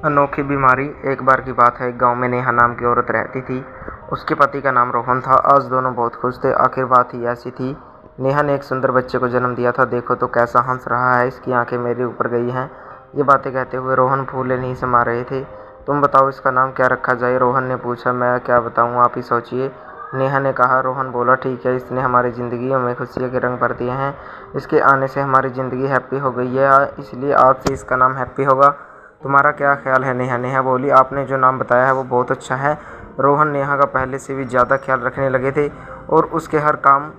अनोखी बीमारी। एक बार की बात है, एक गांव में नेहा नाम की औरत रहती थी। उसके पति का नाम रोहन था। आज दोनों बहुत खुश थे। आखिर बात ही ऐसी थी, नेहा ने एक सुंदर बच्चे को जन्म दिया था। देखो तो कैसा हंस रहा है, इसकी आंखें मेरे ऊपर गई हैं। ये बातें कहते हुए रोहन फूले नहीं समा रहे थे। तुम बताओ इसका नाम क्या रखा जाए, रोहन ने पूछा। मैं क्या बताऊँ, आप ही सोचिए, नेहा ने कहा। रोहन बोला, ठीक है, इसने हमारी ज़िंदगियों में खुशियों के रंग भर दिए हैं। इसके आने से हमारी ज़िंदगी हैप्पी हो गई है, इसलिए आज से इसका नाम हैप्पी होगा। तुम्हारा क्या ख्याल है नेहा? नेहा बोली, आपने जो नाम बताया है वो बहुत अच्छा है। रोहन नेहा का पहले से भी ज़्यादा ख्याल रखने लगे थे और उसके हर काम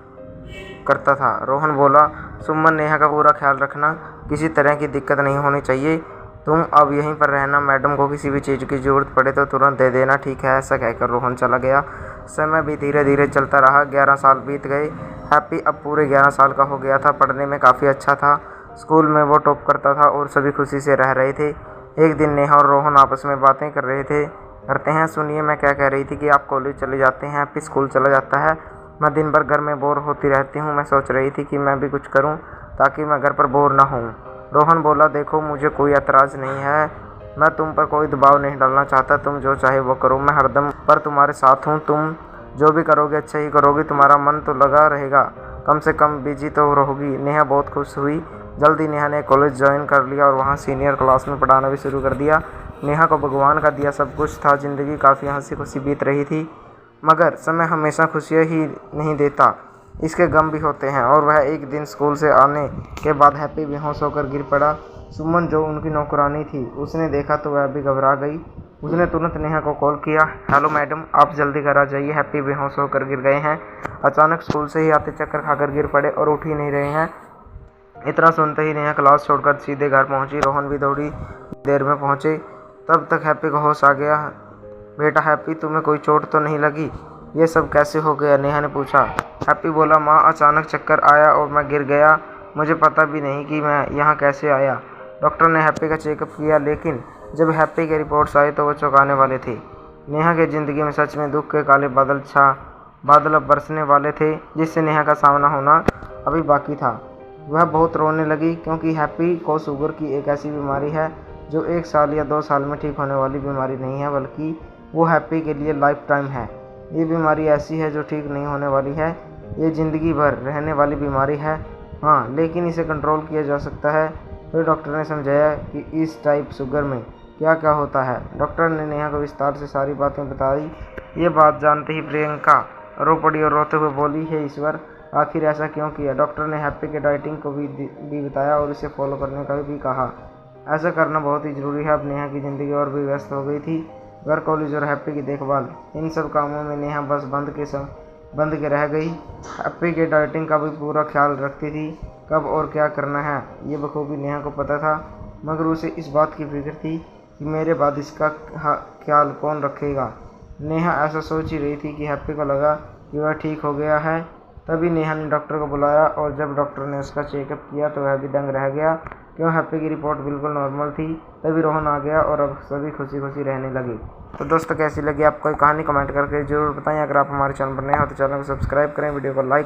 करता था। रोहन बोला, सुमन, नेहा का पूरा ख्याल रखना, किसी तरह की दिक्कत नहीं होनी चाहिए। तुम अब यहीं पर रहना, मैडम को किसी भी चीज़ की ज़रूरत पड़े तो तुरंत दे देना, ठीक है? ऐसा कहकर रोहन चला गया। समय भी धीरे धीरे चलता रहा। 11 साल बीत गए। हैप्पी अब पूरे 11 साल का हो गया था। पढ़ने में काफ़ी अच्छा था। स्कूल में वो टॉप करता था और सभी खुशी से रह रहे थे। एक दिन नेहा और रोहन आपस में बातें करते हैं। सुनिए, मैं क्या कह रही थी कि आप कॉलेज चले जाते हैं, हैप्पी स्कूल चला जाता है। मैं दिन भर घर में बोर होती रहती हूँ। मैं सोच रही थी कि मैं भी कुछ करूँ ताकि मैं घर पर बोर ना हूँ। रोहन बोला, देखो, मुझे कोई एतराज़ नहीं है। मैं तुम पर कोई दबाव नहीं डालना चाहता। तुम जो चाहे वो करो, मैं हरदम पर तुम्हारे साथ हूँ। तुम जो भी करोगे अच्छा ही करोगी। तुम्हारा मन तो लगा रहेगा, कम से कम बिजी तो रहोगी। नेहा बहुत खुश हुई। जल्दी नेहा ने कॉलेज ज्वाइन कर लिया और वहाँ सीनियर क्लास में पढ़ाना भी शुरू कर दिया। नेहा को भगवान का दिया सब कुछ था। ज़िंदगी काफ़ी हंसी खुशी बीत रही थी, मगर समय हमेशा खुशियाँ ही नहीं देता, इसके गम भी होते हैं। और वह एक दिन स्कूल से आने के बाद हैप्पी बेहोश होकर गिर पड़ा। सुमन, जो उनकी नौकरानी थी, उसने देखा तो वह भी घबरा गई। उसने तुरंत नेहा को कॉल किया। हेलो मैडम, आप जल्दी घर आ जाइए, हैप्पी बेहोश होकर गिर गए हैं। अचानक स्कूल से ही आते चक्कर खाकर गिर पड़े और उठ ही नहीं रहे हैं। इतना सुनते ही नेहा क्लास छोड़कर सीधे घर पहुंची। रोहन भी थोड़ी देर में पहुंचे। तब तक हैप्पी को होश आ गया। बेटा हैप्पी, तुम्हें कोई चोट तो नहीं लगी? ये सब कैसे हो गया? नेहा ने पूछा। हैप्पी बोला, माँ, अचानक चक्कर आया और मैं गिर गया। मुझे पता भी नहीं कि मैं यहाँ कैसे आया। डॉक्टर ने हैप्पी का चेकअप किया, लेकिन जब हैप्पी के रिपोर्ट्स आए तो वो चौंकाने वाले थे। नेहा की ज़िंदगी में सच में दुख के काले बादल अब बरसने वाले थे, जिससे नेहा का सामना होना अभी बाकी था। वह बहुत रोने लगी, क्योंकि हैप्पी को शुगर की एक ऐसी बीमारी है जो 1 साल या 2 साल में ठीक होने वाली बीमारी नहीं है, बल्कि वो हैप्पी के लिए लाइफ टाइम है। ये बीमारी ऐसी है जो ठीक नहीं होने वाली है। ये ज़िंदगी भर रहने वाली बीमारी है। हाँ, लेकिन इसे कंट्रोल किया जा सकता है। फिर डॉक्टर ने समझाया कि इस टाइप शुगर में क्या क्या होता है। डॉक्टर ने नेहा को विस्तार से सारी बातें बताई। ये बात जानते ही प्रियंका रो पड़ी और रोते हुए बोली, हे ईश्वर, आखिर ऐसा क्यों किया? डॉक्टर ने हैप्पी के डाइटिंग को भी बताया और इसे फॉलो करने का भी कहा। ऐसा करना बहुत ही ज़रूरी है। अब नेहा की ज़िंदगी और भी व्यस्त हो गई थी। घर, कॉलेज और हैप्पी की देखभाल, इन सब कामों में नेहा बस बंद के रह गई। हैप्पी के डाइटिंग का भी पूरा ख्याल रखती थी। कब और क्या करना है ये बखूबी नेहा को पता था, मगर उसे इस बात की फिक्र थी कि मेरे बाद इसका ख्याल कौन रखेगा। नेहा ऐसा सोच ही रही थी कि हैप्पी को लगा कि वह ठीक हो गया है। तभी नेहा ने डॉक्टर को बुलाया और जब डॉक्टर ने उसका चेकअप किया तो वह भी दंग रह गया, क्यों हैप्पी की रिपोर्ट बिल्कुल नॉर्मल थी। तभी रोहन आ गया और अब सभी खुशी खुशी रहने लगे। तो दोस्तों, कैसी लगी आपको ये कहानी? कमेंट करके ज़रूर बताएं। अगर आप हमारे चैनल पर नए हो तो चैनल को सब्सक्राइब करें, वीडियो को लाइक